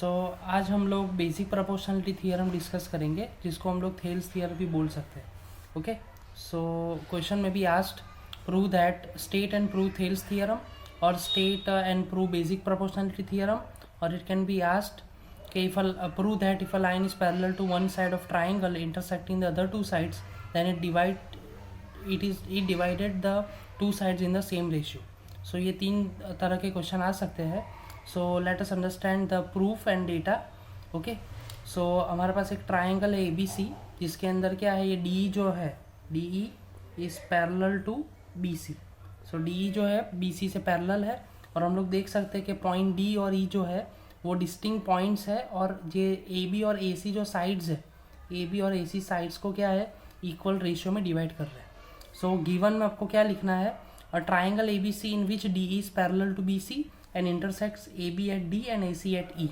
सो आज हम लोग बेसिक प्रोपोर्शनलिटी थियरम डिस्कस करेंगे, जिसको हम लोग थेल्स थियरम भी बोल सकते हैं। ओके, सो क्वेश्चन में भी asked prove that state and prove Thales theorem और state and prove basic proportionality theorem, और इट कैन बी आस्क्ड कि if prove that if a line is parallel to one side of triangle intersecting the other two sides, then it divided the two sides in the same ratio. So ये तीन तरह के question आ सकते हैं. So let us understand the proof and data. Okay, so हमारे पास एक triangle है ABC, जिसके अंदर क्या है, ये DE जो है, DE is parallel to BC. So DE जो है BC से पैरेलल है, और हम लोग देख सकते हैं कि पॉइंट D और E जो है वो डिस्टिंक्ट पॉइंट्स है, और ये AB और AC जो साइड्स है, AB और AC साइड्स को क्या है, इक्वल रेशियो में डिवाइड कर रहे हैं. सो गिवन में आपको क्या लिखना है, a triangle ABC in which DE is parallel to BC and intersects AB at D and AC at E.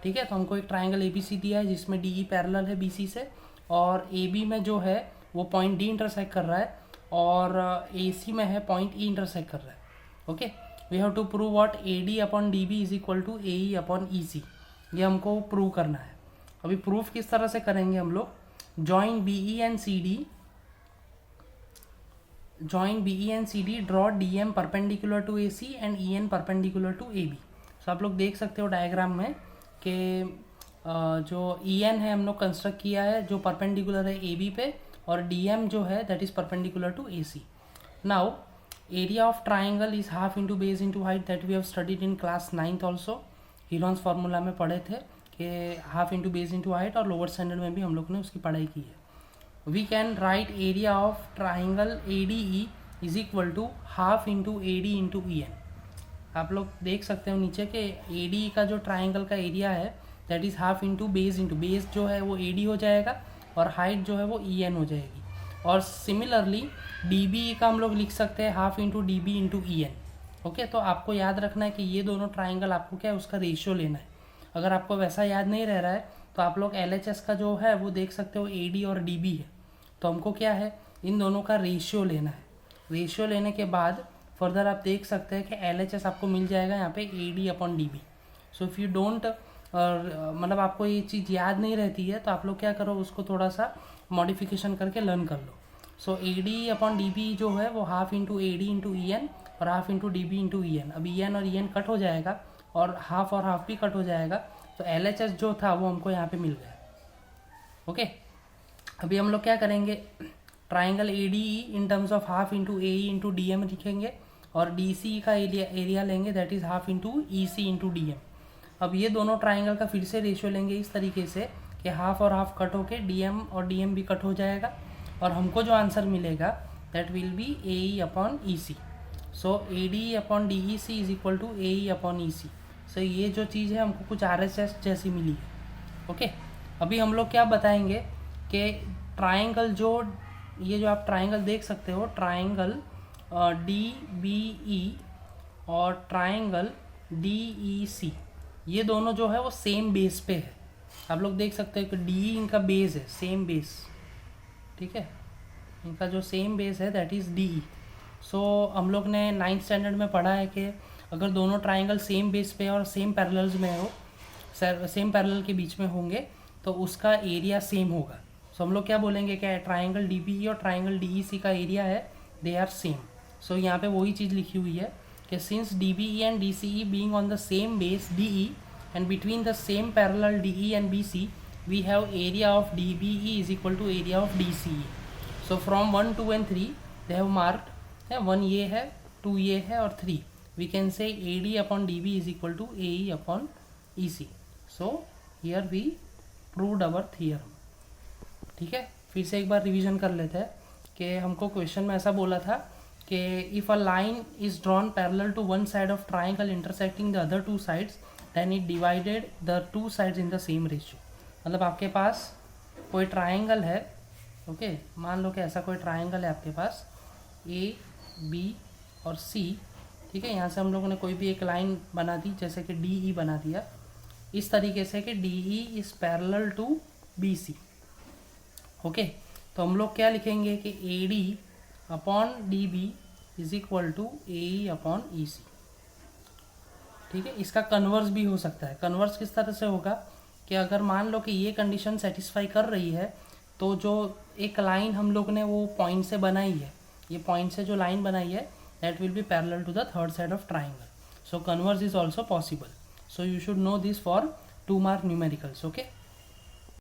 ठीक है, तो हमको एक ट्राइंगल ABC दिया है जिसमें DE पैरेलल है BC से, और AB में जो है वो पॉइंट D इंटरसेक्ट कर रहा है, और AC में है पॉइंट E इंटरसेक्ट कर रहा है. Okay, we have to prove what AD upon DB is equal to AE upon EC. ये हमको प्रूव करना है. अभी प्रूफ किस तरह से करेंगे हम लोग, join BE and CD, draw DM perpendicular to AC and EN perpendicular to AB. So आप लोग देख सकते हो डायग्राम में कि जो EN है हम लोग कंस्ट्रक्ट किया है जो परपेंडिकुलर है AB पे, और DM जो है that is perpendicular to AC. Now area of triangle is half into base into height, that we have studied in class 9th also. Heron's formula में पढ़े थे कि half into base into height, और lower standard में भी हम लोग ने उसकी पढ़ाई की है. We can write area of triangle ADE is equal to half into AD into EN. आप लोग देख सकते हो नीचे कि ADE का जो ट्राइंगल का एरिया है that is half into base जो है वो AD हो जाएगा, और हाइट जो है वो EN हो जाएगी. और सिमिलरली DBE का हम लोग लिख सकते हैं half into DB into EN. Okay, तो आपको याद रखना है कि ये दोनों ट्राइंगल आपको क्या है उसका रेशियो लेना है. अगर आपको वैसा याद नहीं रह रहा है तो आप लोग LHS का जो है वो देख सकते हो AD और DB है, तो हमको क्या है इन दोनों का रेशियो लेना है. रेशियो लेने के बाद फर्दर आप देख सकते हैं कि LHS आपको मिल जाएगा यहाँ पे AD upon DB. So if you don't मतलब आपको ये चीज़ याद नहीं रहती है तो आप लोग क्या करो, उसको थोड़ा सा मॉडिफिकेशन करके लर्न कर लो. सो AD अपॉन DB जो है वो half into AD into EN और half into DB into EN. अब EN और EN कट हो जाएगा और हाफ भी कट हो जाएगा, तो LHS जो था वो हमको यहाँ पे मिल गया. ओके, अभी हम लोग क्या करेंगे, triangle ADE in terms of half into AE into DM लिखेंगे, और DCE का एरिया लेंगे that is half into EC into DM. अब ये दोनों ट्राइंगल का फिर से रेशियो लेंगे इस तरीके से कि हाफ और हाफ कट होके DM और DM भी कट हो जाएगा, और हमको जो आंसर मिलेगा that will be AE upon EC. So ADE upon DEC is equal to AE upon EC. So ये जो चीज़ है हमको कुछ RHS जैसी मिली है. ओके, अभी हम लोग क्या बताएंगे कि ट्राइंगल ये जो आप ट्राइंगल देख सकते हो, ट्राइंगल DBE और ट्राइंगल DEC, ये दोनों जो है वो सेम बेस पे है. आप लोग देख सकते हो कि DE इनका बेस है, सेम बेस. ठीक है, इनका जो सेम बेस है दैट इज़ DE. सो हम लोग ने 9th स्टैंडर्ड में पढ़ा है कि अगर दोनों ट्राइंगल सेम बेस पे और सेम पैरेलल्स में हो, सेम पैरेलल के बीच में होंगे, तो उसका एरिया सेम होगा. सो हम लोग क्या बोलेंगे कि ट्राइंगल DBE और ट्राइंगल DEC का एरिया है दे आर सेम. सो यहाँ पे वही चीज़ लिखी हुई है कि since DBE and DCE being on the same base DE and between the same parallel DE and BC, we have area of DBE is equal to area of DCE. So from 1, 2 and 3 they have marked 1 ये है, 2 ये है, और 3. We can say AD upon DB is equal to AE upon EC. So here we proved our theorem. ठीक है, फिर से एक बार रिवीजन कर लेते हैं कि हमको क्वेश्चन में ऐसा बोला था कि if a line is drawn parallel to one side of triangle intersecting the other two sides, then it divided the two sides in the same ratio. मतलब आपके पास कोई ट्राइंगल है, ओके, मान लो कि ऐसा कोई ट्राइंगल है आपके पास A, B और C. ठीक है, यहाँ से हम लोगों ने कोई भी एक लाइन बना दी, जैसे कि DE बना दिया इस तरीके से कि DE is parallel to BC. Okay, तो हम लोग क्या लिखेंगे कि AD upon DB is equal to AE upon EC. ठीक है। इसका कन्वर्स भी हो सकता है। कन्वर्स किस तरह से होगा कि अगर मान लो कि ये कंडीशन सेटिस्फाई कर रही है तो जो एक लाइन हम लोग ने वो पॉइंट से बनाई है, ये पॉइंट से जो लाइन बनाई है that will be parallel to the third side of triangle. So converse is also possible. So you should know this for 2 mark numericals. Okay.